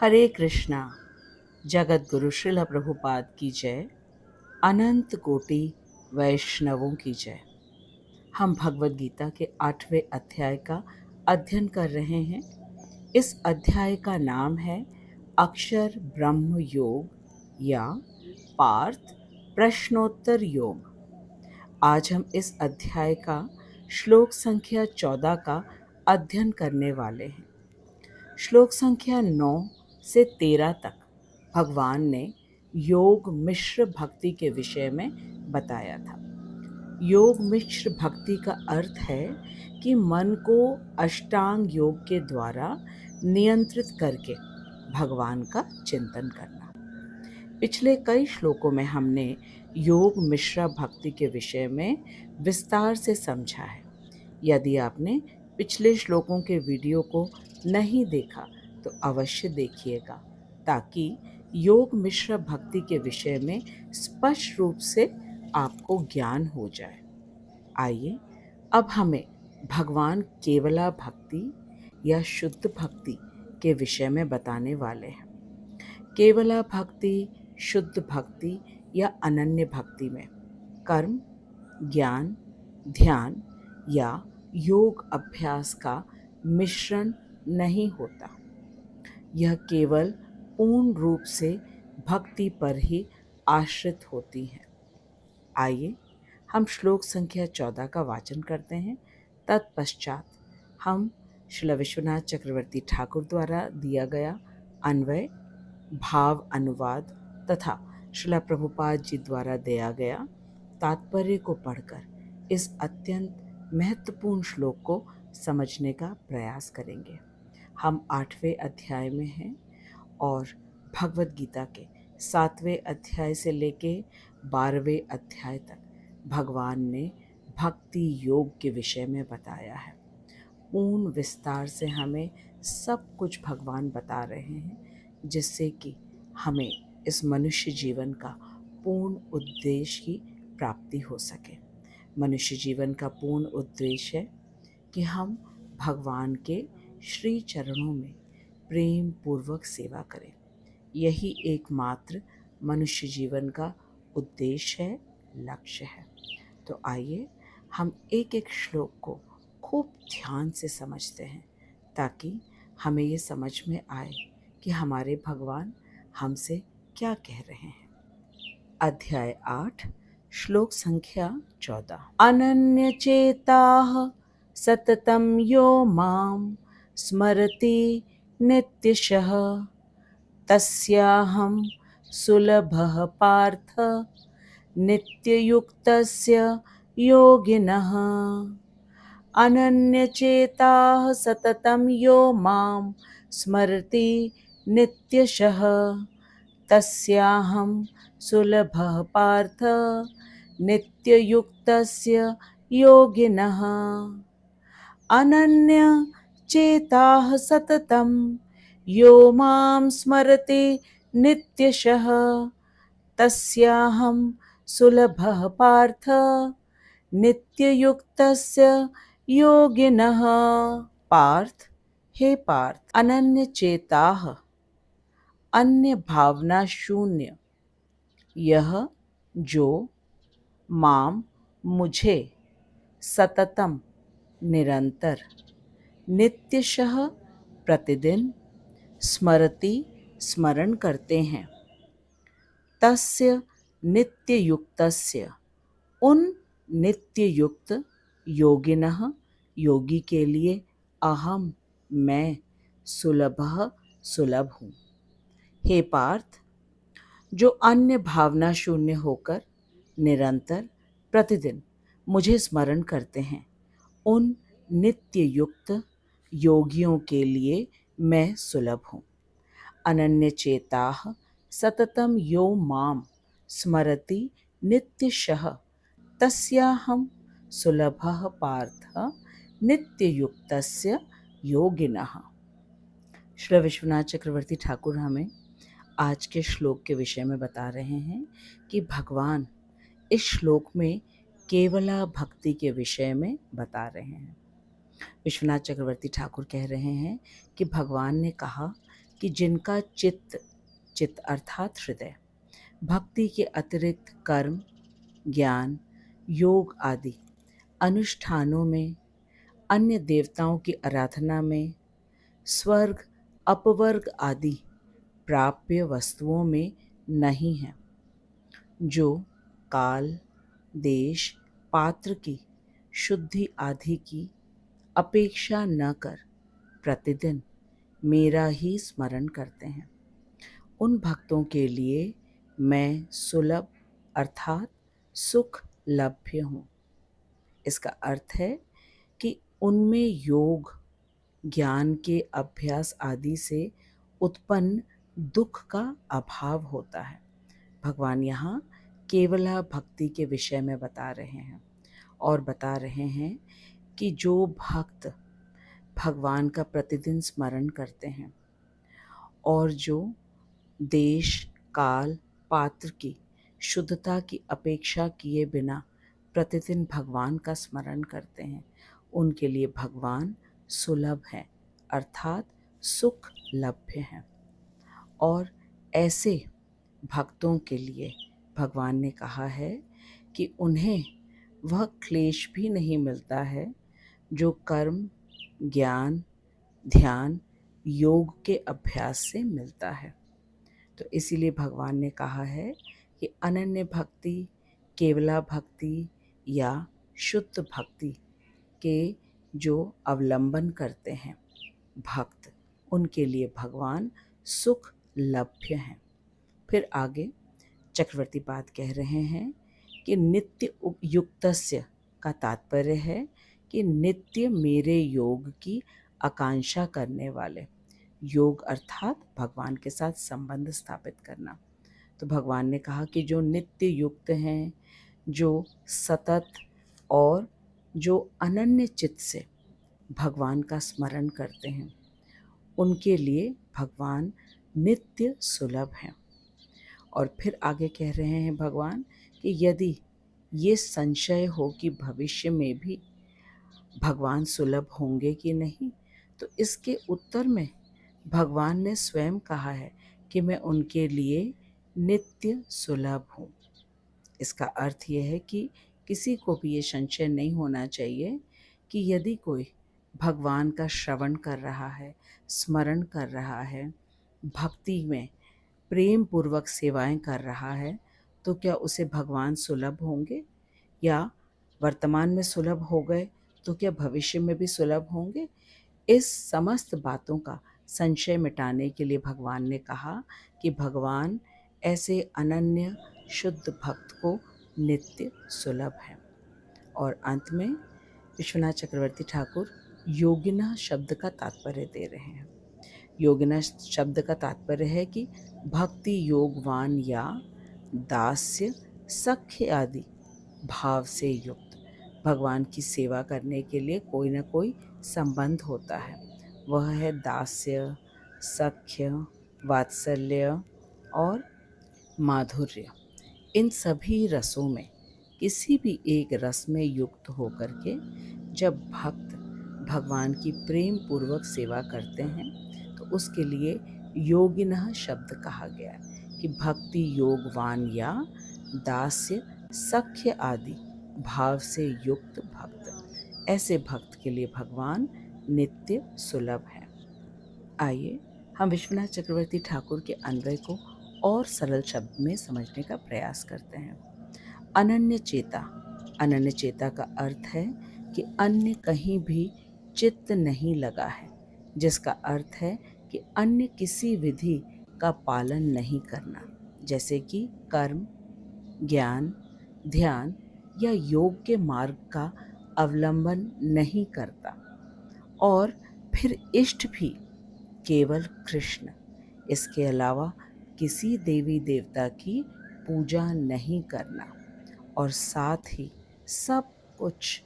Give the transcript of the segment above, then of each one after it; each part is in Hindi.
हरे कृष्णा। जगत गुरु श्रील प्रभुपाद की जय। अनंत कोटि वैष्णवों की जय। हम भगवद गीता के 8वें अध्याय का अध्ययन कर रहे हैं। इस अध्याय का नाम है अक्षर ब्रह्म योग या पार्थ प्रश्नोत्तर योग। आज हम इस अध्याय का श्लोक संख्या 14 का अध्ययन करने वाले हैं। श्लोक संख्या 9 से 13 तक भगवान ने योग मिश्र भक्ति के विषय में बताया था। योग मिश्र भक्ति का अर्थ है कि मन को अष्टांग योग के द्वारा नियंत्रित करके भगवान का चिंतन करना। पिछले कई श्लोकों में हमने योग मिश्र भक्ति के विषय में विस्तार से समझा है। यदि आपने पिछले श्लोकों के वीडियो को नहीं देखा तो अवश्य देखिएगा, ताकि योग मिश्र भक्ति के विषय में स्पष्ट रूप से आपको ज्ञान हो जाए। आइए अब हमें भगवान केवला भक्ति या शुद्ध भक्ति के विषय में बताने वाले हैं। केवला भक्ति, शुद्ध भक्ति या अनन्य भक्ति में कर्म, ज्ञान, ध्यान या योग अभ्यास का मिश्रण नहीं होता। यह केवल पूर्ण रूप से भक्ति पर ही आश्रित होती है। आइए हम श्लोक संख्या 14 का वाचन करते हैं। तत्पश्चात हम श्रील विश्वनाथ चक्रवर्ती ठाकुर द्वारा दिया गया अन्वय, भाव अनुवाद तथा श्रील प्रभुपाद जी द्वारा दिया गया तात्पर्य को पढ़कर इस अत्यंत महत्वपूर्ण श्लोक को समझने का प्रयास करेंगे। हम 8वें अध्याय में हैं और भगवद गीता के 7वें अध्याय से लेके 12वें अध्याय तक भगवान ने भक्ति योग के विषय में बताया है। पूर्ण विस्तार से हमें सब कुछ भगवान बता रहे हैं, जिससे कि हमें इस मनुष्य जीवन का पूर्ण उद्देश्य की प्राप्ति हो सके। मनुष्य जीवन का पूर्ण उद्देश्य है कि हम भगवान के श्री चरणों में प्रेम पूर्वक सेवा करें। यही एकमात्र मनुष्य जीवन का उद्देश्य है, लक्ष्य है। तो आइए हम एक एक श्लोक को खूब ध्यान से समझते हैं, ताकि हमें ये समझ में आए कि हमारे भगवान हमसे क्या कह रहे हैं। अध्याय 8 श्लोक संख्या 14। अनन्य चेताः सततं यो मां स्मरति नित्यशः तस्याहं सुलभः पार्थ नित्ययुक्तस्य योगिनः। अनन्यचेताः सततं यो मां स्मरति नित्यशः तस्याहं सुलभः पार्थ नित्ययुक्तस्य योगिनः। अनन्यचेताः सततं यो मां स्मरति नित्यशः तस्याहं सुलभः पार्थ नित्ययुक्तस्य योगिनः। पार्थ, हे पार्थ, अनन्य चेताः, अन्य भावना शून्य, यह जो माम मुझे सततम निरंतर नित्यशः प्रतिदिन स्मरति स्मरण करते हैं, तस्य नित्ययुक्तस्य उन नित्ययुक्त योगिनः योगी के लिए अहम मैं सुलभः सुलभ हूँ। हे पार्थ, जो अन्य भावना शून्य होकर निरंतर प्रतिदिन मुझे स्मरण करते हैं, उन नित्य युक्त योगियों के लिए मैं सुलभ हूँ। अनन्य चेताः सततं यो माम स्मरति नित्यशः तस्याहं सुलभः पार्थ नित्ययुक्तस्य योगिनः। श्री विश्वनाथ चक्रवर्ती ठाकुर हमें आज के श्लोक के विषय में बता रहे हैं कि भगवान इस श्लोक में केवला भक्ति के विषय में बता रहे हैं। विश्वनाथ चक्रवर्ती ठाकुर कह रहे हैं कि भगवान ने कहा कि जिनका चित्त, चित्त अर्थात हृदय, भक्ति के अतिरिक्त कर्म, ज्ञान, योग आदि अनुष्ठानों में, अन्य देवताओं की आराधना में, स्वर्ग, अपवर्ग आदि प्राप्य वस्तुओं में नहीं है, जो काल, देश, पात्र की शुद्धि आदि की अपेक्षा न कर प्रतिदिन मेरा ही स्मरण करते हैं, उन भक्तों के लिए मैं सुलभ अर्थात सुख लभ्य हूँ। इसका अर्थ है कि उनमें योग, ज्ञान के अभ्यास आदि से उत्पन्न दुख का अभाव होता है। भगवान यहाँ केवला भक्ति के विषय में बता रहे हैं और बता रहे हैं कि जो भक्त भगवान का प्रतिदिन स्मरण करते हैं और जो देश, काल, पात्र की शुद्धता की अपेक्षा किए बिना प्रतिदिन भगवान का स्मरण करते हैं, उनके लिए भगवान सुलभ हैं अर्थात सुख लभ्य हैं। और ऐसे भक्तों के लिए भगवान ने कहा है कि उन्हें वह क्लेश भी नहीं मिलता है जो कर्म, ज्ञान, ध्यान, योग के अभ्यास से मिलता है। तो इसीलिए भगवान ने कहा है कि अनन्य भक्ति, केवला भक्ति या शुद्ध भक्ति के जो अवलंबन करते हैं भक्त, उनके लिए भगवान सुख लभ्य हैं। फिर आगे चक्रवर्ती पाद कह रहे हैं कि नित्य युक्तस्य का तात्पर्य है कि नित्य मेरे योग की आकांक्षा करने वाले, योग अर्थात भगवान के साथ संबंध स्थापित करना। तो भगवान ने कहा कि जो नित्य युक्त हैं, जो सतत और जो अनन्य चित्त से भगवान का स्मरण करते हैं, उनके लिए भगवान नित्य सुलभ हैं। और फिर आगे कह रहे हैं भगवान कि यदि ये संशय हो कि भविष्य में भी भगवान सुलभ होंगे कि नहीं, तो इसके उत्तर में भगवान ने स्वयं कहा है कि मैं उनके लिए नित्य सुलभ हूँ। इसका अर्थ यह है कि किसी को भी ये संशय नहीं होना चाहिए कि यदि कोई भगवान का श्रवण कर रहा है, स्मरण कर रहा है, भक्ति में प्रेम पूर्वक सेवाएं कर रहा है, तो क्या उसे भगवान सुलभ होंगे, या वर्तमान में सुलभ हो गए तो क्या भविष्य में भी सुलभ होंगे। इस समस्त बातों का संशय मिटाने के लिए भगवान ने कहा कि भगवान ऐसे अनन्य शुद्ध भक्त को नित्य सुलभ है। और अंत में विश्वनाथ चक्रवर्ती ठाकुर योगिना शब्द का तात्पर्य दे रहे हैं। योगिना शब्द का तात्पर्य है कि भक्ति योगवान या दास्य, सख्य आदि भाव से युक्त। भगवान की सेवा करने के लिए कोई ना कोई संबंध होता है, वह है दास्य, सख्य, वात्सल्य और माधुर्य। इन सभी रसों में किसी भी एक रस में युक्त होकर के जब भक्त भगवान की प्रेम पूर्वक सेवा करते हैं, तो उसके लिए योगिनः शब्द कहा गया है कि भक्ति योगवान या दास्य, सख्य आदि भाव से युक्त भक्त, ऐसे भक्त के लिए भगवान नित्य सुलभ है। आइए हम विश्वनाथ चक्रवर्ती ठाकुर के अन्वय को और सरल शब्द में समझने का प्रयास करते हैं। अनन्य चेता, अनन्य चेता का अर्थ है कि अन्य कहीं भी चित्त नहीं लगा है, जिसका अर्थ है कि अन्य किसी विधि का पालन नहीं करना, जैसे कि कर्म, ज्ञान, ध्यान या योग के मार्ग का अवलंबन नहीं करता, और फिर इष्ट भी केवल कृष्ण, इसके अलावा किसी देवी देवता की पूजा नहीं करना, और साथ ही सब कुछ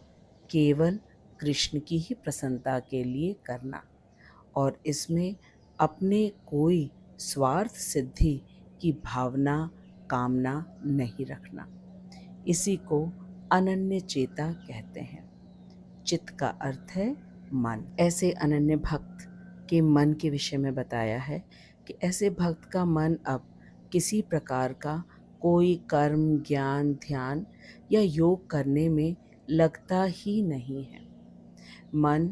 केवल कृष्ण की ही प्रसन्नता के लिए करना, और इसमें अपने कोई स्वार्थ सिद्धि की भावना, कामना नहीं रखना। इसी को अनन्य चेता कहते हैं। चित्त का अर्थ है मन। ऐसे अनन्य भक्त के मन के विषय में बताया है कि ऐसे भक्त का मन अब किसी प्रकार का कोई कर्म, ज्ञान, ध्यान या योग करने में लगता ही नहीं है। मन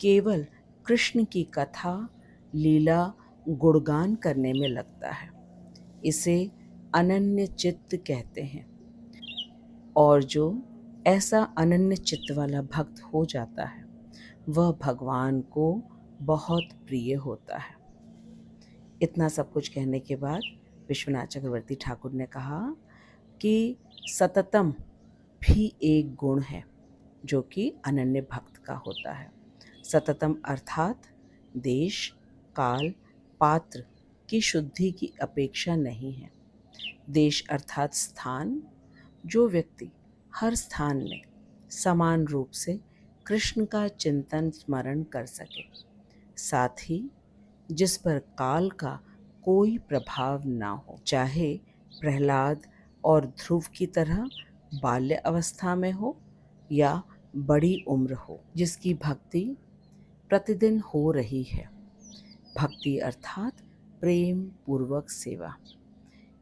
केवल कृष्ण की कथा, लीला, गुणगान करने में लगता है। इसे अनन्य चित्त कहते हैं। और जो ऐसा अनन्य चित्त वाला भक्त हो जाता है, वह भगवान को बहुत प्रिय होता है। इतना सब कुछ कहने के बाद विश्वनाथ चक्रवर्ती ठाकुर ने कहा कि सततम भी एक गुण है जो कि अनन्य भक्त का होता है। सततम अर्थात देश, काल, पात्र की शुद्धि की अपेक्षा नहीं है। देश अर्थात स्थान, जो व्यक्ति हर स्थान में समान रूप से कृष्ण का चिंतन स्मरण कर सके, साथ ही जिस पर काल का कोई प्रभाव ना हो, चाहे प्रहलाद और ध्रुव की तरह बाल्य अवस्था में हो या बड़ी उम्र हो, जिसकी भक्ति प्रतिदिन हो रही है। भक्ति अर्थात प्रेम पूर्वक सेवा।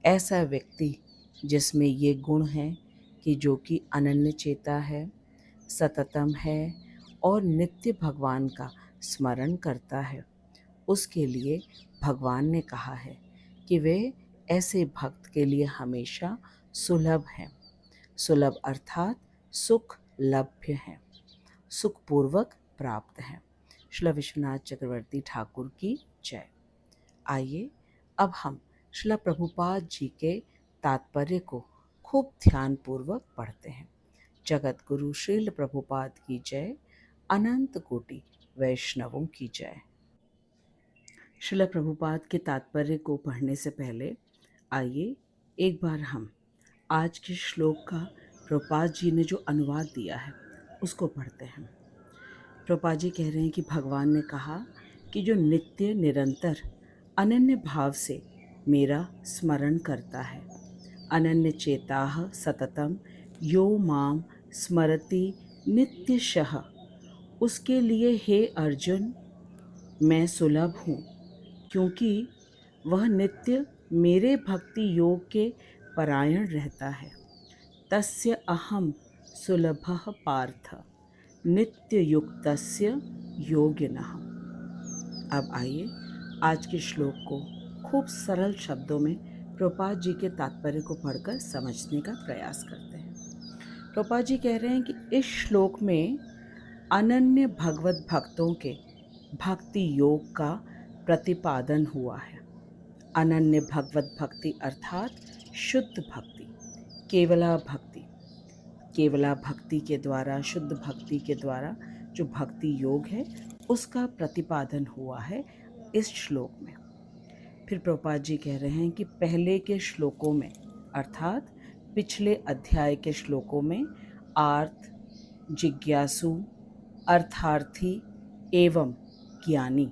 ऐसा व्यक्ति जिसमें ये गुण है कि जो कि अनन्य चेता है, सततम है और नित्य भगवान का स्मरण करता है, उसके लिए भगवान ने कहा है कि वे ऐसे भक्त के लिए हमेशा सुलभ हैं। सुलभ अर्थात सुख लभ्य हैं, सुखपूर्वक प्राप्त हैं। श्री विश्वनाथ चक्रवर्ती ठाकुर की जय। आइए अब हम श्रील प्रभुपाद जी के तात्पर्य को खूब ध्यानपूर्वक पढ़ते हैं। जगत गुरु श्रील प्रभुपाद की जय। अनंत कोटि वैष्णवों की जय। श्रील प्रभुपाद के तात्पर्य को पढ़ने से पहले आइए एक बार हम आज के श्लोक का प्रभुपाद जी ने जो अनुवाद दिया है उसको पढ़ते हैं। प्रभुपाद जी कह रहे हैं कि भगवान ने कहा कि जो नित्य निरंतर अनन्य भाव से मेरा स्मरण करता है, अनन्य चेताह सततम यो माम स्मरति नित्यशः, उसके लिए हे अर्जुन मैं सुलभ हूँ, क्योंकि वह नित्य मेरे भक्ति योग के परायण रहता है। तस्य अहम सुलभः पार्थ नित्य युक्तस्य योगिनः। अब आइए आज के श्लोक को खूब सरल शब्दों में प्रभुपाद जी के तात्पर्य को पढ़कर समझने का प्रयास करते हैं। प्रभुपाद जी कह रहे हैं कि इस श्लोक में अनन्य भगवत भक्तों के भक्ति योग का प्रतिपादन हुआ है। अनन्य भगवत भक्ति अर्थात शुद्ध भक्ति, केवला भक्ति, केवला भक्ति के द्वारा, शुद्ध भक्ति के द्वारा जो भक्ति योग है उसका प्रतिपादन हुआ है इस श्लोक में। फिर प्रभुपाद जी कह रहे हैं कि पहले के श्लोकों में अर्थात पिछले अध्याय के श्लोकों में आर्त, जिज्ञासु, अर्थार्थी एवं ज्ञानी,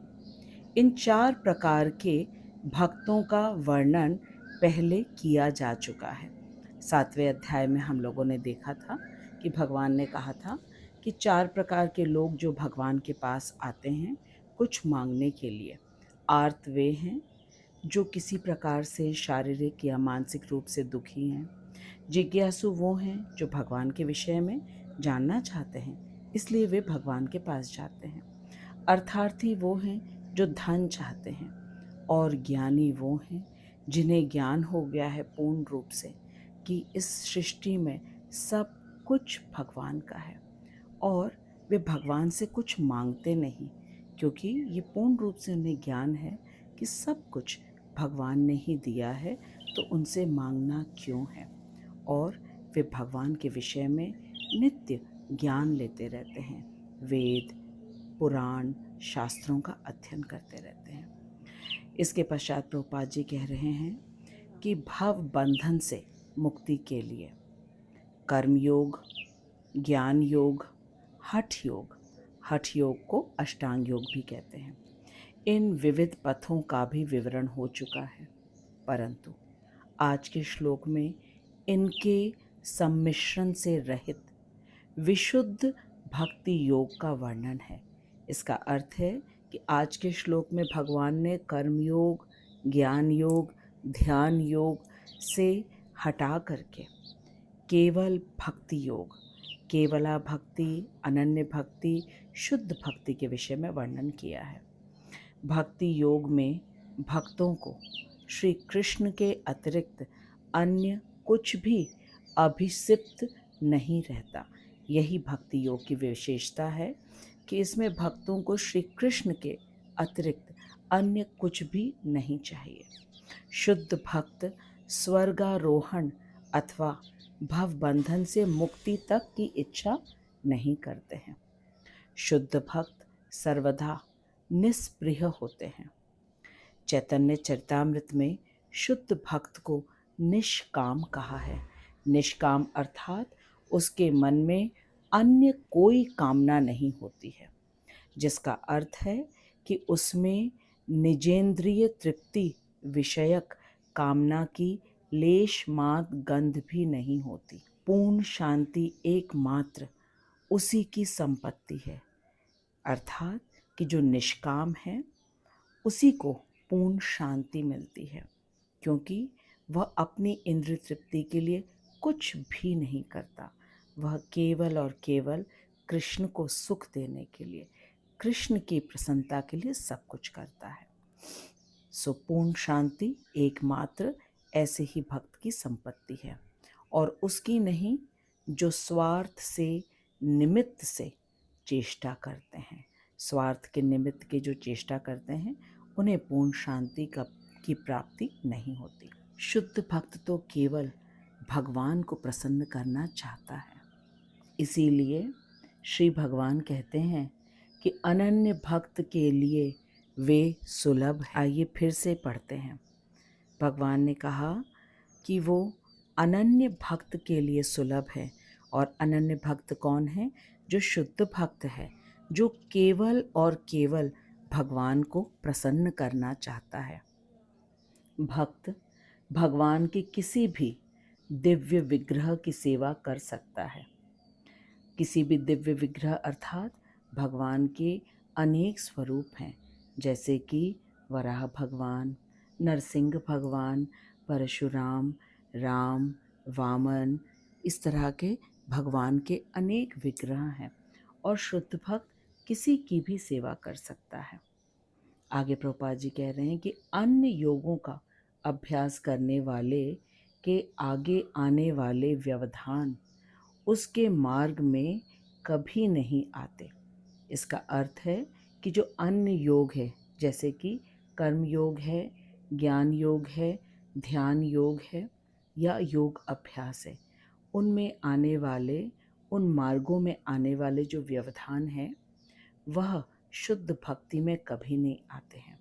इन 4 प्रकार के भक्तों का वर्णन पहले किया जा चुका है। 7वें अध्याय में हम लोगों ने देखा था कि भगवान ने कहा था कि 4 प्रकार के लोग जो भगवान के पास आते हैं कुछ मांगने के लिए। आर्त वे हैं जो किसी प्रकार से शारीरिक या मानसिक रूप से दुखी हैं। जिज्ञासु वो हैं जो भगवान के विषय में जानना चाहते हैं, इसलिए वे भगवान के पास जाते हैं। अर्थार्थी वो हैं जो धन चाहते हैं। और ज्ञानी वो हैं जिन्हें ज्ञान हो गया है पूर्ण रूप से कि इस सृष्टि में सब कुछ भगवान का है और वे भगवान से कुछ मांगते नहीं, क्योंकि ये पूर्ण रूप से उन्हें ज्ञान है कि सब कुछ भगवान ने ही दिया है, तो उनसे मांगना क्यों है। और वे भगवान के विषय में नित्य ज्ञान लेते रहते हैं, वेद, पुराण, शास्त्रों का अध्ययन करते रहते हैं। इसके पश्चात प्रभुपाद जी कह रहे हैं कि भव बंधन से मुक्ति के लिए कर्म योग, ज्ञान योग, हठ योग को अष्टांग योग भी कहते हैं, इन विविध पथों का भी विवरण हो चुका है, परंतु आज के श्लोक में इनके सम्मिश्रण से रहित विशुद्ध भक्ति योग का वर्णन है। इसका अर्थ है कि आज के श्लोक में भगवान ने कर्मयोग, ज्ञान योग, ध्यान योग से हटा करके केवल भक्ति योग, केवला भक्ति, अनन्य भक्ति, शुद्ध भक्ति के विषय में वर्णन किया है। भक्ति योग में भक्तों को श्री कृष्ण के अतिरिक्त अन्य कुछ भी अभिषिप्त नहीं रहता। यही भक्ति योग की विशेषता है कि इसमें भक्तों को श्री कृष्ण के अतिरिक्त अन्य कुछ भी नहीं चाहिए। शुद्ध भक्त स्वर्गारोहण अथवा भव बंधन से मुक्ति तक की इच्छा नहीं करते हैं। शुद्ध भक्त सर्वदा निस्पृह होते हैं। चैतन्य चरितामृत में शुद्ध भक्त को निष्काम कहा है। निष्काम अर्थात उसके मन में अन्य कोई कामना नहीं होती है, जिसका अर्थ है कि उसमें निजेंद्रिय तृप्ति विषयक कामना की लेश मात्र गंध भी नहीं होती। पूर्ण शांति एकमात्र उसी की संपत्ति है, अर्थात कि जो निष्काम है उसी को पूर्ण शांति मिलती है, क्योंकि वह अपनी इंद्रिय तृप्ति के लिए कुछ भी नहीं करता। वह केवल और केवल कृष्ण को सुख देने के लिए, कृष्ण की प्रसन्नता के लिए सब कुछ करता है। सो पूर्ण शांति एकमात्र ऐसे ही भक्त की संपत्ति है, और उसकी नहीं जो स्वार्थ से, निमित्त से चेष्टा करते हैं। स्वार्थ के निमित्त के जो चेष्टा करते हैं उन्हें पूर्ण शांति की प्राप्ति नहीं होती। शुद्ध भक्त तो केवल भगवान को प्रसन्न करना चाहता है। इसीलिए श्री भगवान कहते हैं कि अनन्य भक्त के लिए वे सुलभ है। आइए फिर से पढ़ते हैं। भगवान ने कहा कि वो अनन्य भक्त के लिए सुलभ है। और अनन्य भक्त कौन है? जो शुद्ध भक्त है, जो केवल और केवल भगवान को प्रसन्न करना चाहता है। भक्त भगवान के किसी भी दिव्य विग्रह की सेवा कर सकता है। किसी भी दिव्य विग्रह अर्थात भगवान के अनेक स्वरूप हैं, जैसे कि वराह भगवान, नरसिंह भगवान, परशुराम, राम, वामन, इस तरह के भगवान के अनेक विग्रह हैं, और शुद्ध भक्त किसी की भी सेवा कर सकता है। आगे प्रभुपाद जी कह रहे हैं कि अन्य योगों का अभ्यास करने वाले के आगे आने वाले व्यवधान उसके मार्ग में कभी नहीं आते। इसका अर्थ है कि जो अन्य योग है, जैसे कि कर्म योग है, ज्ञान योग है, ध्यान योग है या योग अभ्यास है, उनमें आने वाले, उन मार्गों में आने वाले जो व्यवधान हैं वह शुद्ध भक्ति में कभी नहीं आते हैं।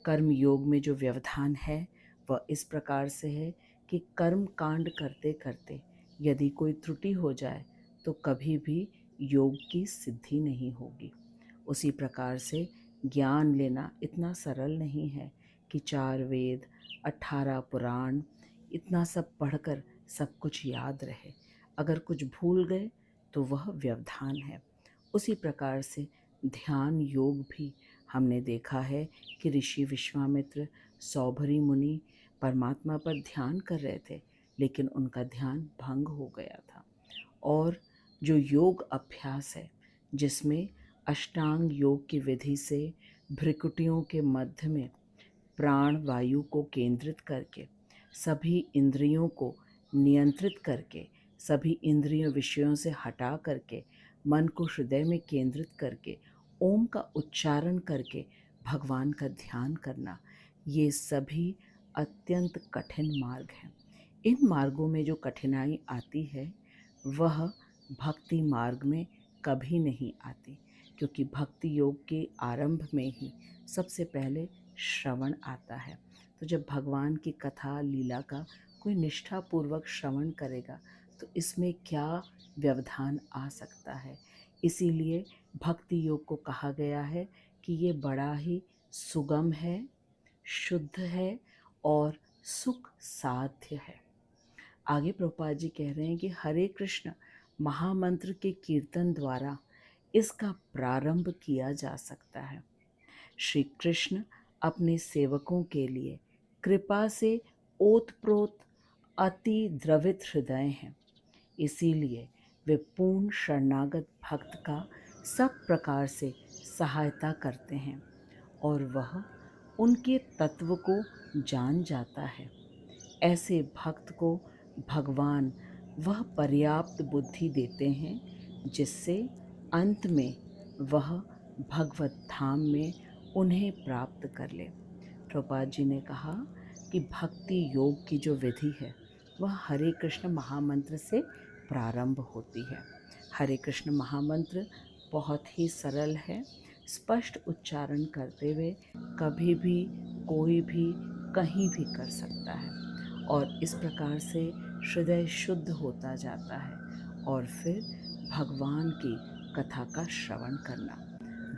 कर्म योग में जो व्यवधान है वह इस प्रकार से है कि कर्म कांड करते करते यदि कोई त्रुटि हो जाए तो कभी भी योग की सिद्धि नहीं होगी। उसी प्रकार से ज्ञान लेना इतना सरल नहीं है कि 4 वेद, 18 पुराण, इतना सब पढ़कर सब कुछ याद रहे। अगर कुछ भूल गए तो वह व्यवधान है। उसी प्रकार से ध्यान योग भी हमने देखा है कि ऋषि विश्वामित्र, सौभरी मुनि परमात्मा पर ध्यान कर रहे थे, लेकिन उनका ध्यान भंग हो गया था। और जो योग अभ्यास है, जिसमें अष्टांग योग की विधि से भ्रिकुटियों के मध्य में प्राण वायु को केंद्रित करके, सभी इंद्रियों को नियंत्रित करके, सभी इंद्रिय विषयों से हटा करके, मन को हृदय में केंद्रित करके, ओम का उच्चारण करके भगवान का ध्यान करना, ये सभी अत्यंत कठिन मार्ग हैं। इन मार्गों में जो कठिनाई आती है वह भक्ति मार्ग में कभी नहीं आती, क्योंकि भक्ति योग के आरंभ में ही सबसे पहले श्रवण आता है। तो जब भगवान की कथा लीला का कोई निष्ठापूर्वक श्रवण करेगा तो इसमें क्या व्यवधान आ सकता है। इसीलिए भक्ति योग को कहा गया है कि ये बड़ा ही सुगम है, शुद्ध है और सुख साध्य है। आगे प्रभुपाद जी कह रहे हैं कि हरे कृष्ण महामंत्र के कीर्तन द्वारा इसका प्रारंभ किया जा सकता है। श्री कृष्ण अपने सेवकों के लिए कृपा से ओतप्रोत अति द्रवित हृदय हैं। इसीलिए वे पूर्ण शरणागत भक्त का सब प्रकार से सहायता करते हैं और वह उनके तत्व को जान जाता है। ऐसे भक्त को भगवान वह पर्याप्त बुद्धि देते हैं जिससे अंत में वह भगवत धाम में उन्हें प्राप्त कर ले। प्रभुपाद जी ने कहा कि भक्ति योग की जो विधि है वह हरे कृष्ण महामंत्र से प्रारंभ होती है। हरे कृष्ण महामंत्र बहुत ही सरल है, स्पष्ट उच्चारण करते हुए कभी भी कोई भी कहीं भी कर सकता है और इस प्रकार से हृदय शुद्ध होता जाता है। और फिर भगवान की कथा का श्रवण करना।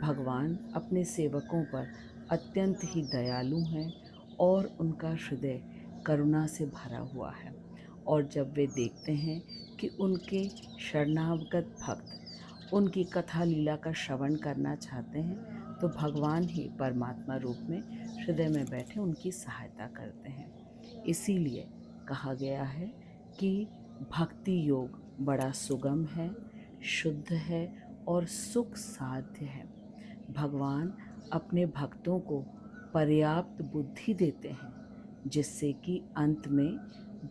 भगवान अपने सेवकों पर अत्यंत ही दयालु हैं और उनका हृदय करुणा से भरा हुआ है। और जब वे देखते हैं कि उनके शरणागत भक्त उनकी कथा लीला का श्रवण करना चाहते हैं तो भगवान ही परमात्मा रूप में हृदय में बैठे उनकी सहायता करते हैं। इसीलिए कहा गया है कि भक्ति योग बड़ा सुगम है, शुद्ध है और सुख साध्य है। भगवान अपने भक्तों को पर्याप्त बुद्धि देते हैं जिससे कि अंत में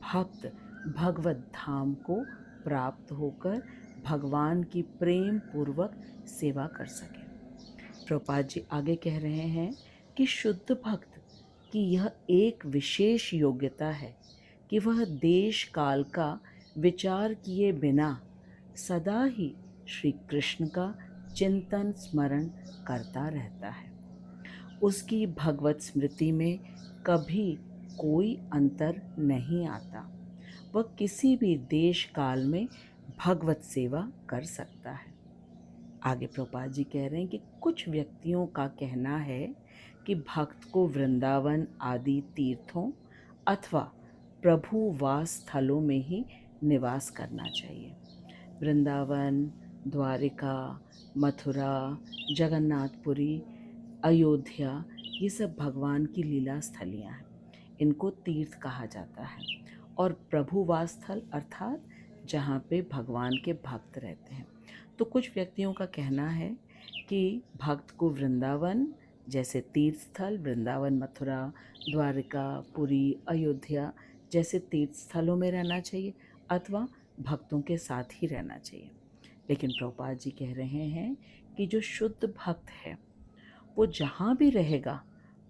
भक्त भगवत धाम को प्राप्त होकर भगवान की प्रेम पूर्वक सेवा कर सके। प्रभुपाद जी आगे कह रहे हैं कि शुद्ध भक्त की यह एक विशेष योग्यता है कि वह देश काल का विचार किए बिना सदा ही श्री कृष्ण का चिंतन स्मरण करता रहता है। उसकी भगवत स्मृति में कभी कोई अंतर नहीं आता। वह किसी भी देश काल में भगवत सेवा कर सकता है। आगे प्रभुपाद जी कह रहे हैं कि कुछ व्यक्तियों का कहना है कि भक्त को वृंदावन आदि तीर्थों अथवा प्रभु वास स्थलों में ही निवास करना चाहिए। वृंदावन, द्वारिका, मथुरा, जगन्नाथपुरी, अयोध्या ये सब भगवान की लीला स्थलियाँ हैं। इनको तीर्थ कहा जाता है। और प्रभु वास स्थल अर्थात जहाँ पे भगवान के भक्त रहते हैं। तो कुछ व्यक्तियों का कहना है कि भक्त को वृंदावन जैसे तीर्थ स्थल, वृंदावन, मथुरा, द्वारिका, पुरी, अयोध्या जैसे तीर्थ स्थलों में रहना चाहिए अथवा भक्तों के साथ ही रहना चाहिए। लेकिन प्रभुपाद जी कह रहे हैं कि जो शुद्ध भक्त है वो जहाँ भी रहेगा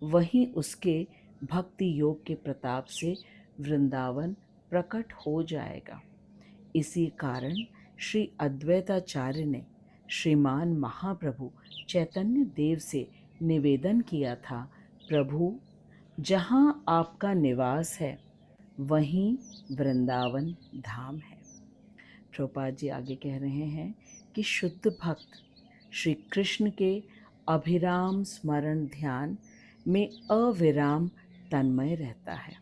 वहीं उसके भक्ति योग के प्रताप से वृंदावन प्रकट हो जाएगा। इसी कारण श्री अद्वैताचार्य ने श्रीमान महाप्रभु चैतन्य देव से निवेदन किया था, प्रभु जहाँ आपका निवास है वहीं वृंदावन धाम है। प्रभुपाद जी आगे कह रहे हैं कि शुद्ध भक्त श्री कृष्ण के अभिराम स्मरण ध्यान में अविराम तन्मय रहता है।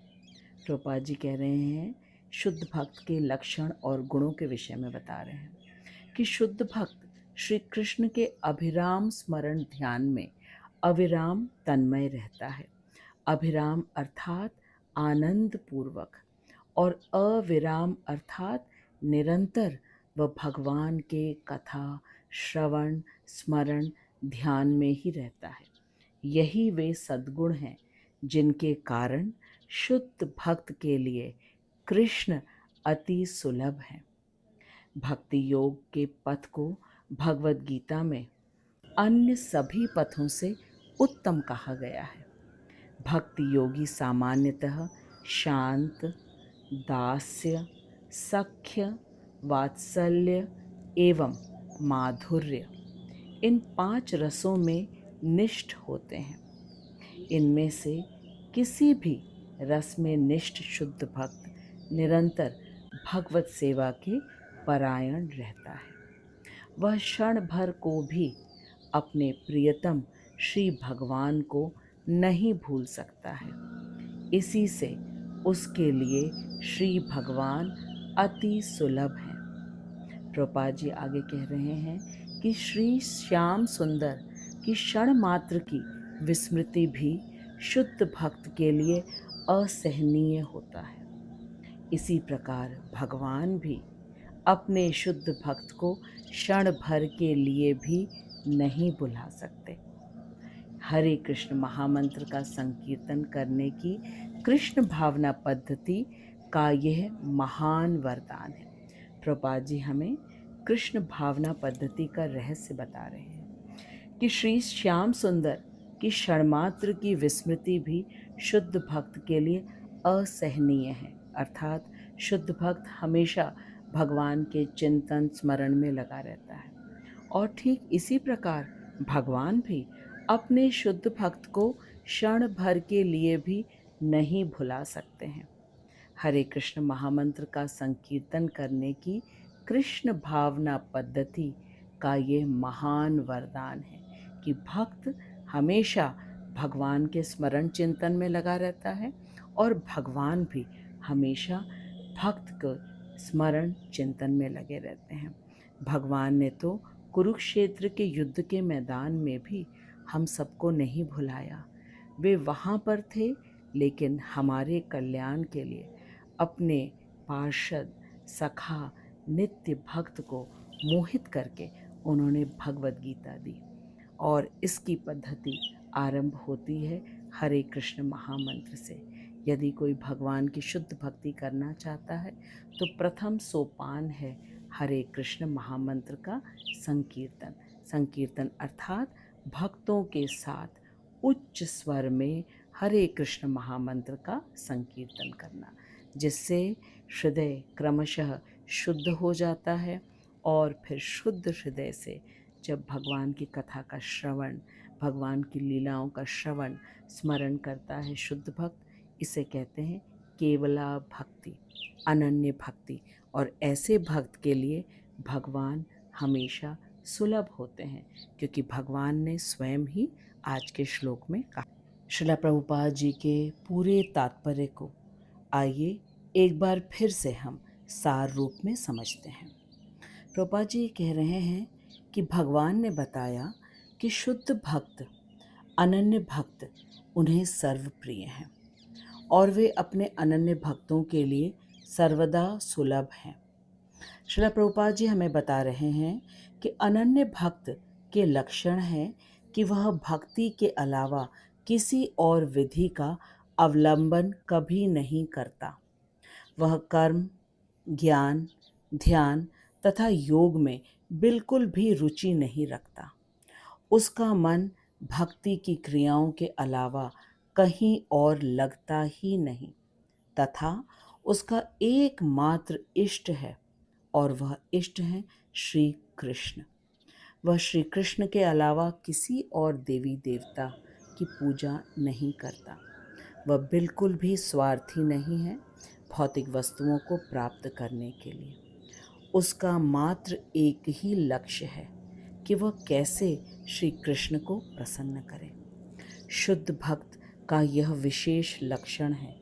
प्रभुपाद जी कह रहे हैं शुद्ध भक्त के लक्षण और गुणों के विषय में बता रहे हैं कि शुद्ध भक्त श्री कृष्ण के अभिराम स्मरण ध्यान में अविराम तन्मय रहता है। अभिराम अर्थात आनंद पूर्वक और अविराम अर्थात निरंतर वह भगवान के कथा, श्रवण, स्मरण, ध्यान में ही रहता है। यही वे सद्गुण हैं जिनके कारण शुद्ध भक्त के लिए कृष्ण अति सुलभ है। भक्ति योग के पथ को भगवद गीता में अन्य सभी पथों से उत्तम कहा गया है। भक्ति योगी सामान्यतः शांत, दास्य, सख्य, वात्सल्य एवं माधुर्य इन 5 रसों में निष्ठ होते हैं। इनमें से किसी भी रस में निष्ठ शुद्ध भक्त निरंतर भगवत सेवा के परायण रहता है। वह क्षण भर को भी अपने प्रियतम श्री भगवान को नहीं भूल सकता है। इसी से उसके लिए श्री भगवान अति सुलभ हैं। प्रभुपाद जी आगे कह रहे हैं कि श्री श्याम सुंदर की क्षण मात्र की विस्मृति भी शुद्ध भक्त के लिए असहनीय होता है। इसी प्रकार भगवान भी अपने शुद्ध भक्त को क्षण भर के लिए भी नहीं भुला सकते। हरे कृष्ण महामंत्र का संकीर्तन करने की कृष्ण भावना पद्धति का यह महान वरदान है। प्रभुपाद जी हमें कृष्ण भावना पद्धति का रहस्य बता रहे हैं कि श्री श्याम सुंदर की क्षणमात्र की विस्मृति भी शुद्ध भक्त के लिए असहनीय है। अर्थात शुद्ध भक्त हमेशा भगवान के चिंतन स्मरण में लगा रहता है, और ठीक इसी प्रकार भगवान भी अपने शुद्ध भक्त को क्षण भर के लिए भी नहीं भुला सकते हैं। हरे कृष्ण महामंत्र का संकीर्तन करने की कृष्ण भावना पद्धति का ये महान वरदान है कि भक्त हमेशा भगवान के स्मरण चिंतन में लगा रहता है, और भगवान भी हमेशा भक्त को स्मरण चिंतन में लगे रहते हैं। भगवान ने तो कुरुक्षेत्र के युद्ध के मैदान में भी हम सबको नहीं भुलाया। वे वहाँ पर थे, लेकिन हमारे कल्याण के लिए अपने पार्षद सखा नित्य भक्त को मोहित करके उन्होंने भगवद गीता दी। और इसकी पद्धति आरंभ होती है हरे कृष्ण महामंत्र से। यदि कोई भगवान की शुद्ध भक्ति करना चाहता है तो प्रथम सोपान है हरे कृष्ण महामंत्र का संकीर्तन। संकीर्तन अर्थात भक्तों के साथ उच्च स्वर में हरे कृष्ण महामंत्र का संकीर्तन करना, जिससे हृदय क्रमशः शुद्ध हो जाता है। और फिर शुद्ध हृदय से जब भगवान की कथा का श्रवण, भगवान की लीलाओं का श्रवण स्मरण करता है शुद्ध भक्त, इसे कहते हैं केवला भक्ति, अनन्य भक्ति। और ऐसे भक्त के लिए भगवान हमेशा सुलभ होते हैं, क्योंकि भगवान ने स्वयं ही आज के श्लोक में कहा। श्रील प्रभुपाद जी के पूरे तात्पर्य को आइए एक बार फिर से हम सार रूप में समझते हैं। प्रभुपाद जी कह रहे हैं कि भगवान ने बताया कि शुद्ध भक्त, अनन्य भक्त उन्हें सर्वप्रिय हैं, और वे अपने अनन्य भक्तों के लिए सर्वदा सुलभ हैं। श्रील प्रभुपाद जी हमें बता रहे हैं कि अनन्य भक्त के लक्षण हैं कि वह भक्ति के अलावा किसी और विधि का अवलंबन कभी नहीं करता। वह कर्म, ज्ञान, ध्यान तथा योग में बिल्कुल भी रुचि नहीं रखता। उसका मन भक्ति की क्रियाओं के अलावा कहीं और लगता ही नहीं, तथा उसका एकमात्र इष्ट है, और वह इष्ट है श्री कृष्ण। वह श्री कृष्ण के अलावा किसी और देवी देवता की पूजा नहीं करता। वह बिल्कुल भी स्वार्थी नहीं है भौतिक वस्तुओं को प्राप्त करने के लिए। उसका मात्र एक ही लक्ष्य है कि वह कैसे श्री कृष्ण को प्रसन्न करे। शुद्ध भक्त का यह विशेष लक्षण है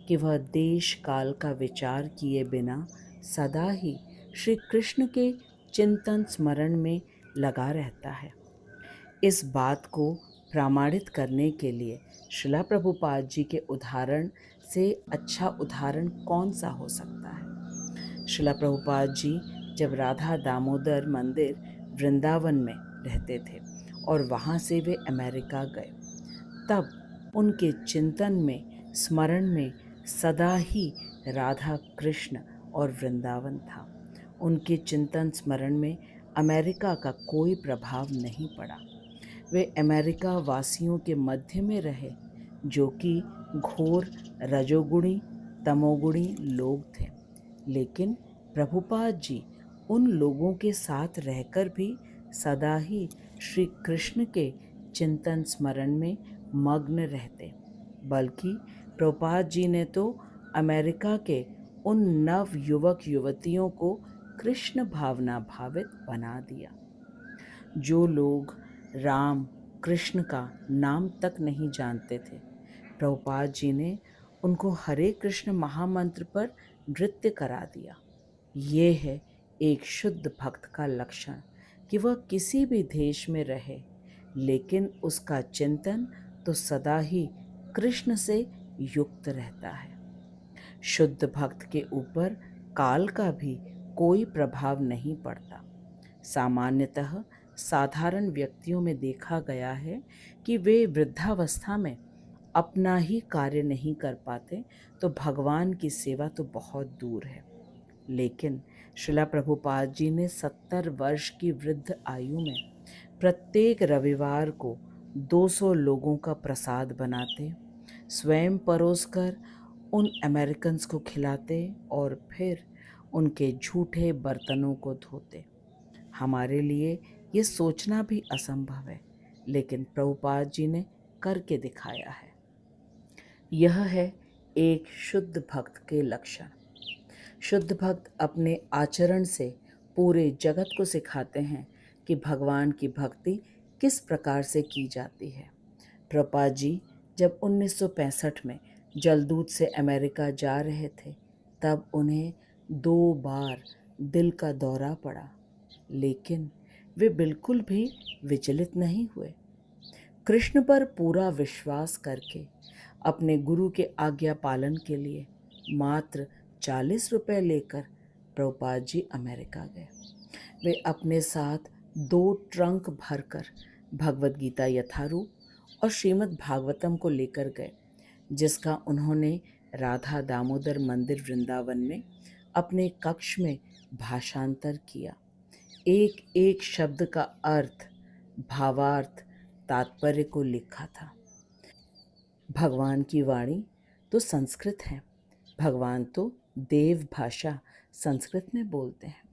कि वह देश काल का विचार किए बिना सदा ही श्री कृष्ण के चिंतन स्मरण में लगा रहता है। इस बात को प्रमाणित करने के लिए श्रील प्रभुपाद जी के उदाहरण से अच्छा उदाहरण कौन सा हो सकता है। श्रील प्रभुपाद जी जब राधा दामोदर मंदिर वृंदावन में रहते थे और वहाँ से वे अमेरिका गए, तब उनके चिंतन में, स्मरण में सदा ही राधा कृष्ण और वृंदावन था। उनके चिंतन स्मरण में अमेरिका का कोई प्रभाव नहीं पड़ा। वे अमेरिका वासियों के मध्य में रहे, जो कि घोर रजोगुणी तमोगुणी लोग थे। लेकिन प्रभुपाद जी उन लोगों के साथ रहकर भी सदा ही श्री कृष्ण के चिंतन स्मरण में मग्न रहते। बल्कि प्रभुपाद जी ने तो अमेरिका के उन नव युवक युवतियों को कृष्ण भावना भावित बना दिया। जो लोग राम कृष्ण का नाम तक नहीं जानते थे, प्रभुपाद जी ने उनको हरे कृष्ण महामंत्र पर नृत्य करा दिया। ये है एक शुद्ध भक्त का लक्षण कि वह किसी भी देश में रहे, लेकिन उसका चिंतन तो सदा ही कृष्ण से युक्त रहता है। शुद्ध भक्त के ऊपर काल का भी कोई प्रभाव नहीं पड़ता। सामान्यतः साधारण व्यक्तियों में देखा गया है कि वे वृद्धावस्था में अपना ही कार्य नहीं कर पाते, तो भगवान की सेवा तो बहुत दूर है। लेकिन श्रीला प्रभुपाद जी ने 70 वर्ष की वृद्ध आयु में प्रत्येक रविवार को 200 लोगों का प्रसाद बनाते, स्वयं परोसकर उन अमेरिकन्स को खिलाते और फिर उनके झूठे बर्तनों को धोते। हमारे लिए ये सोचना भी असंभव है, लेकिन प्रभुपाद जी ने करके दिखाया है। यह है एक शुद्ध भक्त के लक्षण। शुद्ध भक्त अपने आचरण से पूरे जगत को सिखाते हैं कि भगवान की भक्ति किस प्रकार से की जाती है। प्रभुपाद जी जब 1965 में जलदूत से अमेरिका जा रहे थे, तब उन्हें 2 बार दिल का दौरा पड़ा, लेकिन वे बिल्कुल भी विचलित नहीं हुए। कृष्ण पर पूरा विश्वास करके अपने गुरु के आज्ञा पालन के लिए मात्र 40 रुपये लेकर प्रभुपाद जी अमेरिका गए। वे अपने साथ 2 ट्रंक भरकर भगवद गीता यथारूप और श्रीमद् भागवतम को लेकर गए, जिसका उन्होंने राधा दामोदर मंदिर वृंदावन में अपने कक्ष में भाषांतर किया। एक एक शब्द का अर्थ, भावार्थ, तात्पर्य को लिखा था। भगवान की वाणी तो संस्कृत है, भगवान तो देव भाषा संस्कृत में बोलते हैं।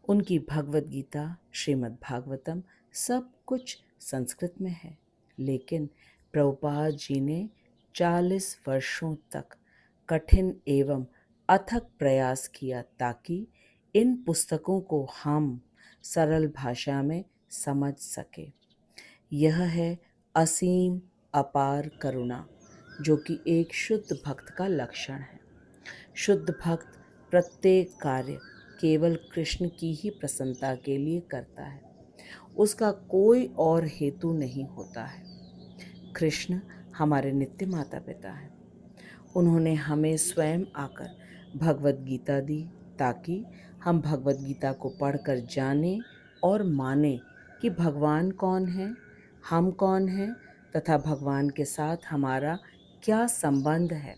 उनकी भगवद गीता, श्रीमद् भागवतम सब कुछ संस्कृत में है, लेकिन प्रभुपाद जी ने 40 वर्षों तक कठिन एवं अथक प्रयास किया ताकि इन पुस्तकों को हम सरल भाषा में समझ सके। यह है असीम अपार करुणा, जो कि एक शुद्ध भक्त का लक्षण है। शुद्ध भक्त प्रत्येक कार्य केवल कृष्ण की ही प्रसन्नता के लिए करता है, उसका कोई और हेतु नहीं होता है। कृष्ण हमारे नित्य माता पिता हैं। उन्होंने हमें स्वयं आकर भगवद गीता दी ताकि हम भगवद गीता को पढ़कर जानें और मानें कि भगवान कौन है, हम कौन हैं तथा भगवान के साथ हमारा क्या संबंध है।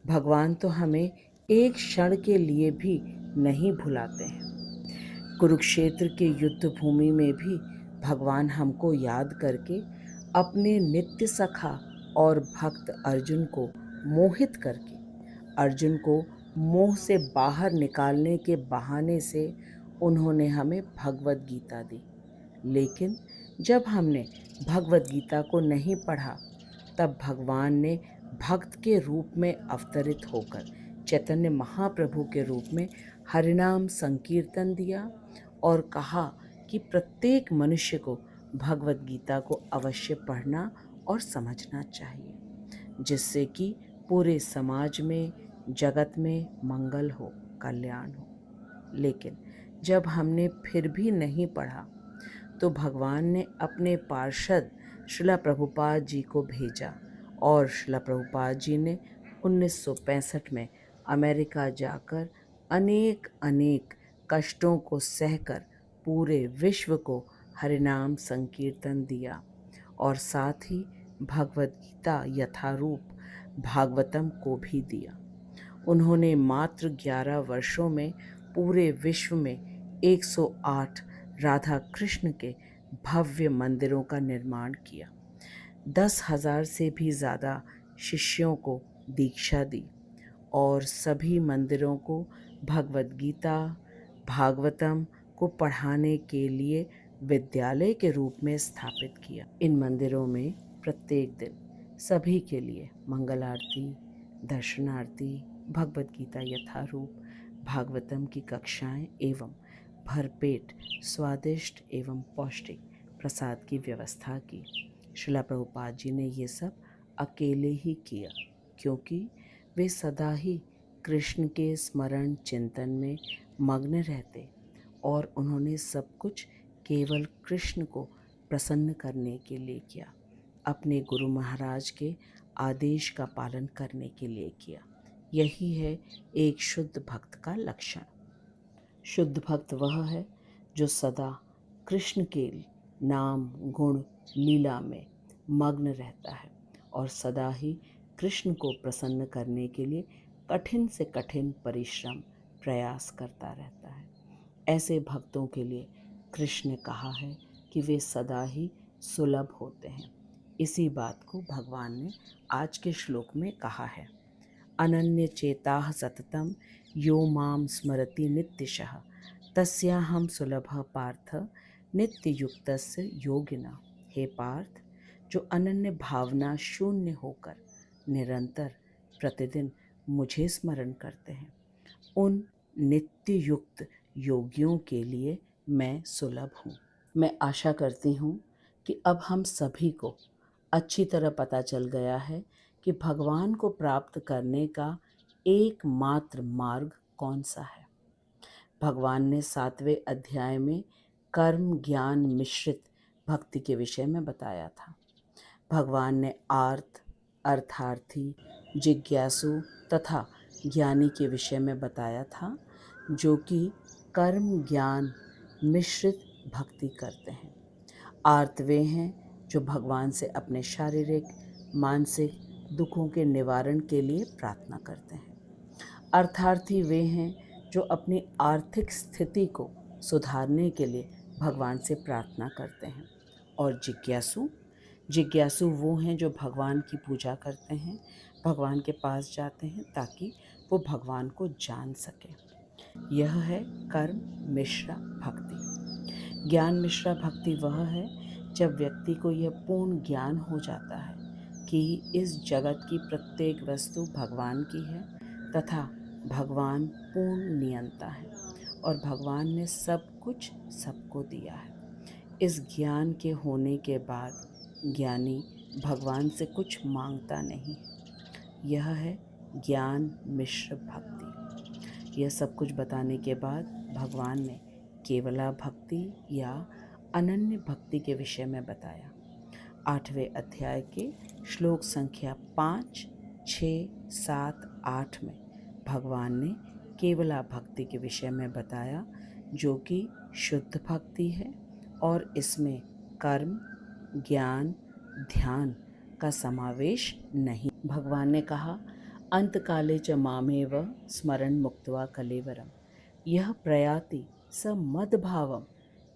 भगवान तो हमें एक क्षण के लिए भी नहीं भुलाते हैं। कुरुक्षेत्र के युद्ध भूमि में भी भगवान हमको याद करके अपने नित्य सखा और भक्त अर्जुन को मोहित करके, अर्जुन को मोह से बाहर निकालने के बहाने से उन्होंने हमें भगवद गीता दी। लेकिन जब हमने भगवद गीता को नहीं पढ़ा, तब भगवान ने भक्त के रूप में अवतरित होकर चैतन्य महाप्रभु के रूप में हरिनाम संकीर्तन दिया और कहा कि प्रत्येक मनुष्य को भगवद गीता को अवश्य पढ़ना और समझना चाहिए, जिससे कि पूरे समाज में, जगत में मंगल हो, कल्याण हो। लेकिन जब हमने फिर भी नहीं पढ़ा, तो भगवान ने अपने पार्षद श्रीला प्रभुपाद जी को भेजा और श्रीला प्रभुपाद जी ने 1965 में अमेरिका जाकर अनेक अनेक कष्टों को सहकर पूरे विश्व को हरिनाम संकीर्तन दिया और साथ ही भगवद गीता यथारूप भागवतम को भी दिया। उन्होंने मात्र 11 वर्षों में पूरे विश्व में 108 राधा कृष्ण के भव्य मंदिरों का निर्माण किया, 10,000 से भी ज़्यादा शिष्यों को दीक्षा दी और सभी मंदिरों को भगवद गीता, भागवतम को पढ़ाने के लिए विद्यालय के रूप में स्थापित किया। इन मंदिरों में प्रत्येक दिन सभी के लिए मंगल आरती, दर्शन आरती, भगवद गीता यथारूप, भागवतम की कक्षाएं एवं भरपेट स्वादिष्ट एवं पौष्टिक प्रसाद की व्यवस्था की। श्रीला प्रभुपाद जी ने ये सब अकेले ही किया, क्योंकि वे सदा ही कृष्ण के स्मरण चिंतन में मग्न रहते और उन्होंने सब कुछ केवल कृष्ण को प्रसन्न करने के लिए किया। अपने गुरु महाराज के आदेश का पालन करने के लिए किया। यही है एक शुद्ध भक्त का लक्षण। शुद्ध भक्त वह है जो सदा कृष्ण के नाम गुण लीला में मग्न रहता है और सदा ही कृष्ण को प्रसन्न करने के लिए कठिन से कठिन परिश्रम प्रयास करता रहता है। ऐसे भक्तों के लिए कृष्ण ने कहा है कि वे सदा ही सुलभ होते हैं। इसी बात को भगवान ने आज के श्लोक में कहा है। अनन्य चेताः सततम यो माम स्मरति नित्यशः तस्याहम सुलभः पार्थ नित्य युक्तस्य योगिना। हे पार्थ, जो अनन्य भावना शून्य होकर निरंतर प्रतिदिन मुझे स्मरण करते हैं, उन नित्य युक्त योगियों के लिए मैं सुलभ हूँ। मैं आशा करती हूँ कि अब हम सभी को अच्छी तरह पता चल गया है कि भगवान को प्राप्त करने का एकमात्र मार्ग कौन सा है। भगवान ने 7वें अध्याय में कर्म ज्ञान मिश्रित भक्ति के विषय में बताया था। भगवान ने आर्त, अर्थार्थी, जिज्ञासु तथा ज्ञानी के विषय में बताया था, जो कि कर्म ज्ञान मिश्रित भक्ति करते हैं। आर्त वे हैं जो भगवान से अपने शारीरिक मानसिक दुखों के निवारण के लिए प्रार्थना करते हैं। अर्थार्थी वे हैं जो अपनी आर्थिक स्थिति को सुधारने के लिए भगवान से प्रार्थना करते हैं। और जिज्ञासु वो हैं जो भगवान की पूजा करते हैं, भगवान के पास जाते हैं ताकि वो भगवान को जान सके। यह है कर्म मिश्रा भक्ति। ज्ञान मिश्रा भक्ति वह है जब व्यक्ति को यह पूर्ण ज्ञान हो जाता है कि इस जगत की प्रत्येक वस्तु भगवान की है तथा भगवान पूर्ण नियंता है और भगवान ने सब कुछ सबको दिया है। इस ज्ञान के होने के बाद ज्ञानी भगवान से कुछ मांगता नहीं है। यह है ज्ञान मिश्र भक्ति। यह सब कुछ बताने के बाद भगवान ने केवला भक्ति या अनन्य भक्ति के विषय में बताया। 8वें अध्याय के श्लोक संख्या 5, 6, 7, 8 में भगवान ने केवला भक्ति के विषय में बताया, जो कि शुद्ध भक्ति है और इसमें कर्म ज्ञान ध्यान का समावेश नहीं। भगवान ने कहा, अंतकाले च मामेव स्मरण मुक्त्वा कलेवरम यह प्रयाति स मद्भावम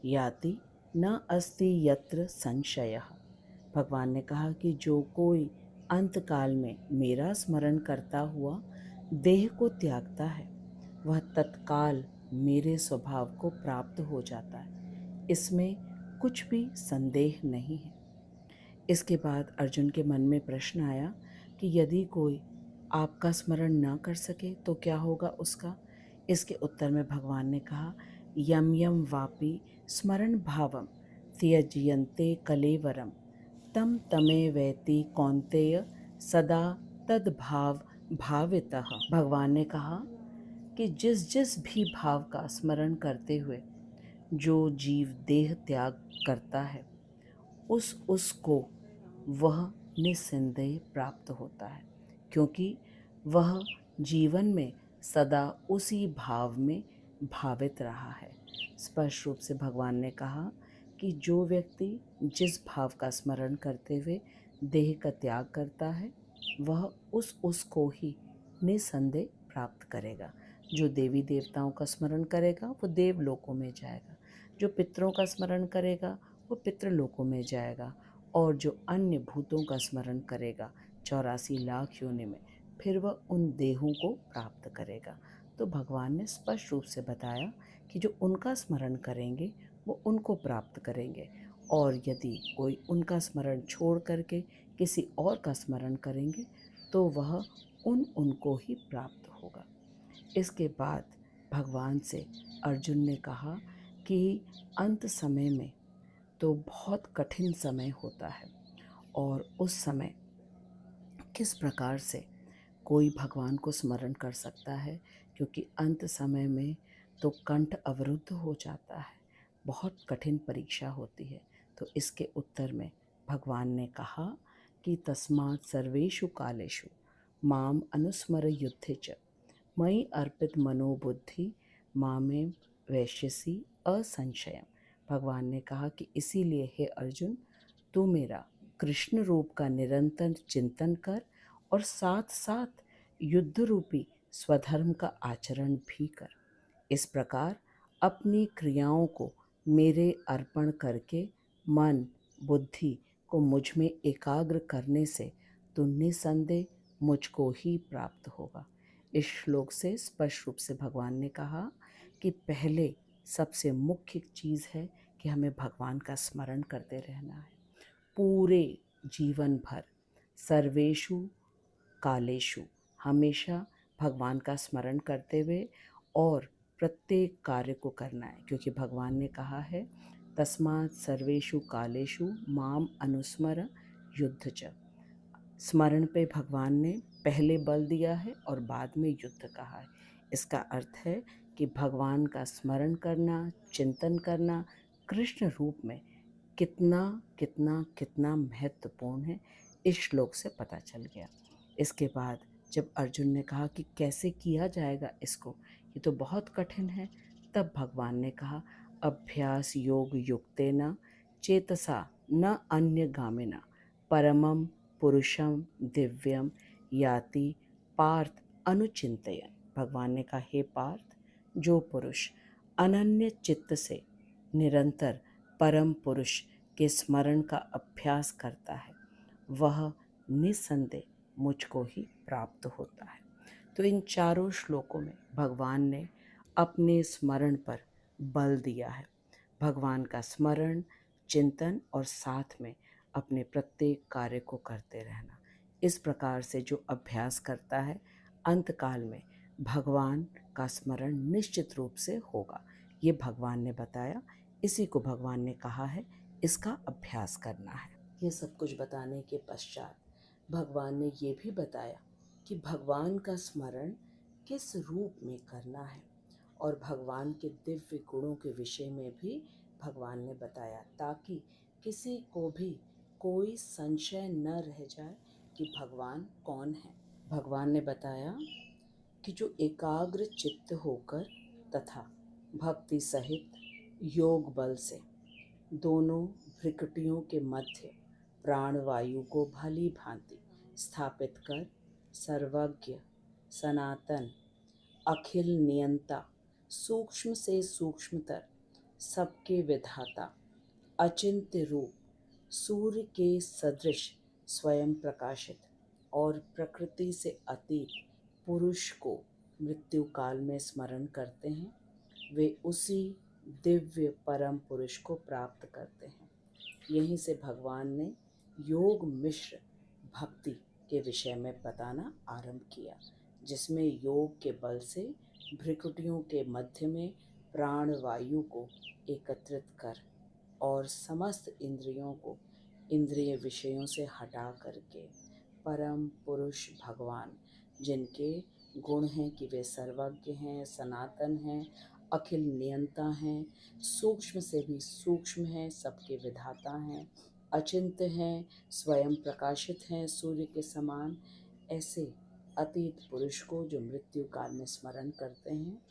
याति न अस्ति यत्र संशयः। भगवान ने कहा कि जो कोई अंतकाल में मेरा स्मरण करता हुआ देह को त्यागता है, वह तत्काल मेरे स्वभाव को प्राप्त हो जाता है। इसमें कुछ भी संदेह नहीं है। इसके बाद अर्जुन के मन में प्रश्न आया कि यदि कोई आपका स्मरण न कर सके तो क्या होगा उसका। इसके उत्तर में भगवान ने कहा, यम यम वापि स्मरण भावम त्यज्यन्ते कलेवरम तम तमे वैति कौन्तेय सदा तद्भाव भावितः। भगवान ने कहा कि जिस जिस भी भाव का स्मरण करते हुए जो जीव देह त्याग करता है, उसको वह निस्संदेह प्राप्त होता है, क्योंकि वह जीवन में सदा उसी भाव में भावित रहा है। स्पष्ट रूप से भगवान ने कहा कि जो व्यक्ति जिस भाव का स्मरण करते हुए देह का त्याग करता है, वह उसको ही निस्संदेह प्राप्त करेगा। जो देवी देवताओं का स्मरण करेगा वो देवलोकों में जाएगा, जो पितरों का स्मरण करेगा वो पितृलोकों में जाएगा, और जो अन्य भूतों का स्मरण करेगा 84 लाख योनि में, फिर वह उन देहों को प्राप्त करेगा। तो भगवान ने स्पष्ट रूप से बताया कि जो उनका स्मरण करेंगे वो उनको प्राप्त करेंगे, और यदि कोई उनका स्मरण छोड़ करके किसी और का स्मरण करेंगे तो वह उनको ही प्राप्त होगा। इसके बाद भगवान से अर्जुन ने कहा कि अंत समय में तो बहुत कठिन समय होता है, और उस समय किस प्रकार से कोई भगवान को स्मरण कर सकता है, क्योंकि अंत समय में तो कंठ अवरुद्ध हो जाता है, बहुत कठिन परीक्षा होती है। तो इसके उत्तर में भगवान ने कहा कि तस्मात् सर्वेषु कालेषु माम अनुस्मर युद्धे च मयि अर्पित मनोबुद्धि मामे वैश्यसी असंशयम। भगवान ने कहा कि इसीलिए हे अर्जुन, तू मेरा कृष्ण रूप का निरंतर चिंतन कर और साथ साथ युद्ध रूपी स्वधर्म का आचरण भी कर। इस प्रकार अपनी क्रियाओं को मेरे अर्पण करके मन बुद्धि को मुझ में एकाग्र करने से तो निसंदेह मुझको ही प्राप्त होगा। इस श्लोक से स्पष्ट रूप से भगवान ने कहा कि पहले सबसे मुख्य चीज़ है कि हमें भगवान का स्मरण करते रहना है पूरे जीवन भर, सर्वेषु कालेषु, हमेशा भगवान का स्मरण करते हुए और प्रत्येक कार्य को करना है, क्योंकि भगवान ने कहा है तस्मात् सर्वेषु कालेषु माम अनुस्मर युद्ध च। स्मरण पे भगवान ने पहले बल दिया है और बाद में युद्ध कहा है। इसका अर्थ है कि भगवान का स्मरण करना, चिंतन करना कृष्ण रूप में कितना कितना कितना महत्वपूर्ण है, इस श्लोक से पता चल गया। इसके बाद जब अर्जुन ने कहा कि कैसे किया जाएगा इसको, ये तो बहुत कठिन है, तब भगवान ने कहा अभ्यास योग युक्तेन चेतसा न अन्य गामिना परमम पुरुषम दिव्यम याति पार्थ अनुचिंतयन। भगवान ने कहा हे पार्थ, जो पुरुष अनन्य चित्त से निरंतर परम पुरुष के स्मरण का अभ्यास करता है वह निसंदेह मुझको ही प्राप्त होता है। तो इन चारों श्लोकों में भगवान ने अपने स्मरण पर बल दिया है। भगवान का स्मरण, चिंतन और साथ में अपने प्रत्येक कार्य को करते रहना। इस प्रकार से जो अभ्यास करता है अंतकाल में भगवान का स्मरण निश्चित रूप से होगा। ये भगवान ने बताया, इसी को भगवान ने कहा है इसका अभ्यास करना है। ये सब कुछ बताने के पश्चात भगवान ने ये भी बताया कि भगवान का स्मरण किस रूप में करना है और भगवान के दिव्य गुणों के विषय में भी भगवान ने बताया, ताकि किसी को भी कोई संशय न रह जाए कि भगवान कौन है। भगवान ने बताया कि जो एकाग्र चित्त होकर तथा भक्ति सहित योग बल से दोनों भ्रिकुटियों के मध्य प्राणवायु को भली भांति स्थापित कर सर्वज्ञ सनातन अखिल नियंता सूक्ष्म से सूक्ष्मतर सबके विधाता अचिंत्य रूप सूर्य के सदृश स्वयं प्रकाशित और प्रकृति से अतीत पुरुष को मृत्यु काल में स्मरण करते हैं, वे उसी दिव्य परम पुरुष को प्राप्त करते हैं। यहीं से भगवान ने योग मिश्र भक्ति के विषय में बताना आरंभ किया, जिसमें योग के बल से भ्रिकुटियों के मध्य में प्राण वायु को एकत्रित कर और समस्त इंद्रियों को इंद्रिय विषयों से हटा करके परम पुरुष भगवान, जिनके गुण हैं कि वे सर्वज्ञ हैं, सनातन हैं, अखिल नियंता हैं, सूक्ष्म से भी सूक्ष्म हैं, सबके विधाता हैं, अचिंत्य हैं, स्वयं प्रकाशित हैं सूर्य के समान, ऐसे अतीत पुरुष को जो मृत्यु काल में स्मरण करते हैं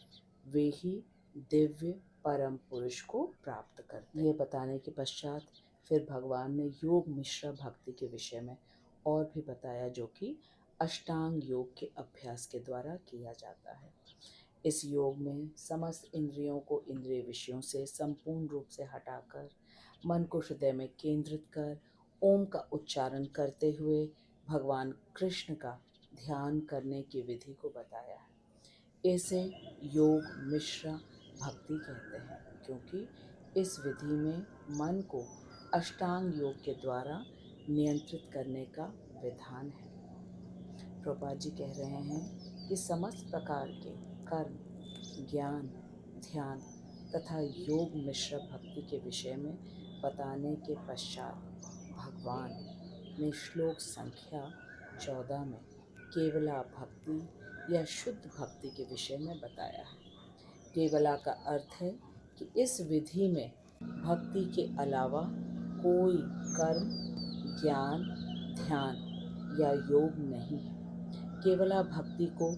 वे ही दिव्य परम पुरुष को प्राप्त करते हैं। ये बताने के पश्चात फिर भगवान ने योग मिश्रा भक्ति के विषय में और भी बताया, जो कि अष्टांग योग के अभ्यास के द्वारा किया जाता है। इस योग में समस्त इंद्रियों को इंद्रिय विषयों से संपूर्ण रूप से हटाकर मन को हृदय में केंद्रित कर ओम का उच्चारण करते हुए भगवान कृष्ण का ध्यान करने की विधि को बताया है। इसे योग मिश्रा भक्ति कहते हैं, क्योंकि इस विधि में मन को अष्टांग योग के द्वारा नियंत्रित करने का विधान है। प्रभुपाद जी कह रहे हैं कि समस्त प्रकार के कर्म, ज्ञान, ध्यान तथा योग मिश्र भक्ति के विषय में बताने के पश्चात भगवान ने श्लोक संख्या 14 में केवला भक्ति या शुद्ध भक्ति के विषय में बताया है। केवला का अर्थ है कि इस विधि में भक्ति के अलावा कोई कर्म, ज्ञान, ध्यान या योग नहीं है। केवला भक्ति को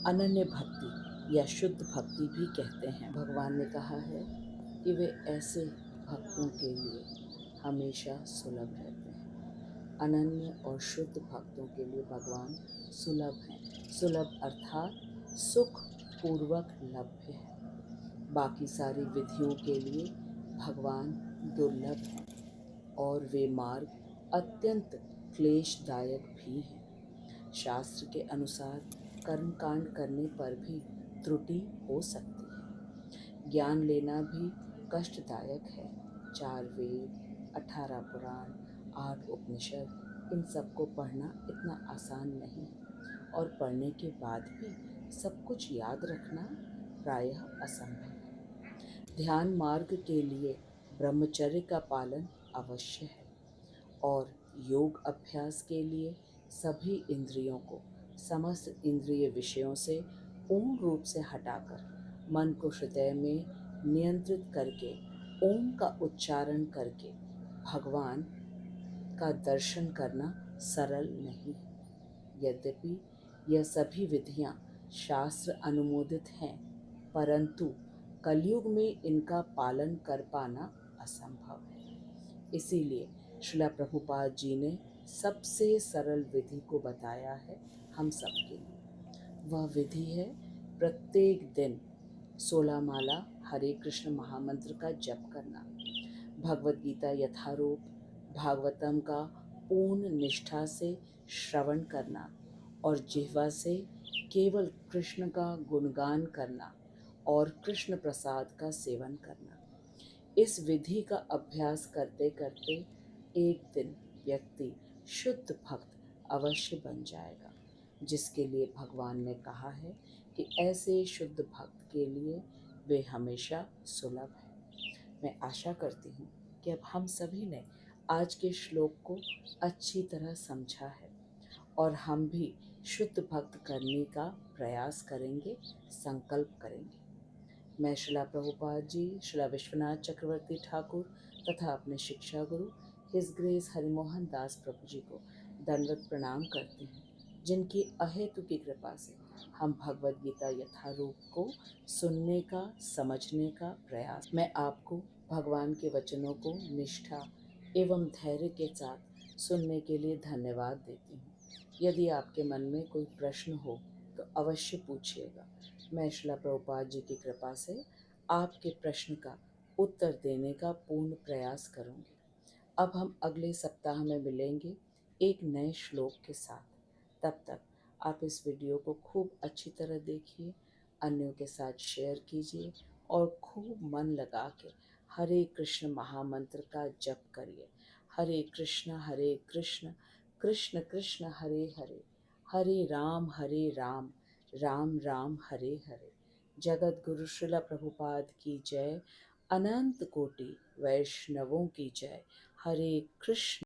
अनन्य भक्ति या शुद्ध भक्ति भी कहते हैं। भगवान ने कहा है कि वे ऐसे भक्तों के लिए हमेशा सुलभ रहते हैं। अनन्य और शुद्ध भक्तों के लिए भगवान सुलभ हैं। सुलभ अर्थात सुख पूर्वक लभ्य है। बाकी सारी विधियों के लिए भगवान दुर्लभ हैं और वे मार्ग अत्यंत क्लेशदायक भी हैं। शास्त्र के अनुसार कर्मकांड करने पर भी त्रुटि हो सकती है। ज्ञान लेना भी कष्टदायक है। 4 वेद, 18 पुराण, 8 उपनिषद, इन सबको पढ़ना इतना आसान नहीं है और पढ़ने के बाद भी सब कुछ याद रखना प्रायः असंभव है। ध्यान मार्ग के लिए ब्रह्मचर्य का पालन अवश्य है और योग अभ्यास के लिए सभी इंद्रियों को समस्त इंद्रिय विषयों से पूर्ण रूप से हटाकर मन को हृदय में नियंत्रित करके ओम का उच्चारण करके भगवान का दर्शन करना सरल नहीं है। यद्यपि यह सभी विधियां शास्त्र अनुमोदित हैं, परंतु कलयुग में इनका पालन कर पाना असंभव है। इसीलिए श्रील प्रभुपाद जी ने सबसे सरल विधि को बताया है हम सबके लिए। वह विधि है प्रत्येक दिन 16 माला हरे कृष्ण महामंत्र का जप करना, भगवत गीता यथारूप भागवतम का पूर्ण निष्ठा से श्रवण करना और जिह्वा से केवल कृष्ण का गुणगान करना और कृष्ण प्रसाद का सेवन करना। इस विधि का अभ्यास करते करते एक दिन व्यक्ति शुद्ध भक्त अवश्य बन जाएगा, जिसके लिए भगवान ने कहा है कि ऐसे शुद्ध भक्त के लिए वे हमेशा सुलभ है। मैं आशा करती हूँ कि अब हम सभी ने आज के श्लोक को अच्छी तरह समझा है और हम भी शुद्ध भक्त करने का प्रयास करेंगे, संकल्प करेंगे। मैं श्रीला प्रभुपाद जी, श्रीला विश्वनाथ चक्रवर्ती ठाकुर तथा अपने शिक्षा गुरु हिज ग्रेस हरिमोहन दास प्रभु जी को दंडवत प्रणाम करती हूँ, जिनकी अहेतु की कृपा से हम भगवद गीता यथारूप को सुनने का, समझने का प्रयास। मैं आपको भगवान के वचनों को निष्ठा एवं धैर्य के साथ सुनने के लिए धन्यवाद देती हूँ। यदि आपके मन में कोई प्रश्न हो तो अवश्य पूछिएगा। मैं श्रीला प्रभुपाद जी की कृपा से आपके प्रश्न का उत्तर देने का पूर्ण प्रयास करूँगी। अब हम अगले सप्ताह में मिलेंगे एक नए श्लोक के साथ। तब तक आप इस वीडियो को खूब अच्छी तरह देखिए, अन्यों के साथ शेयर कीजिए और खूब मन लगा के हरे कृष्ण महामंत्र का जप करिए। हरे कृष्ण कृष्ण कृष्ण हरे हरे, हरे राम राम राम हरे हरे। जगत गुरु श्रील प्रभुपाद की जय। अनंत कोटि वैष्णवों की जय। हरे कृष्ण।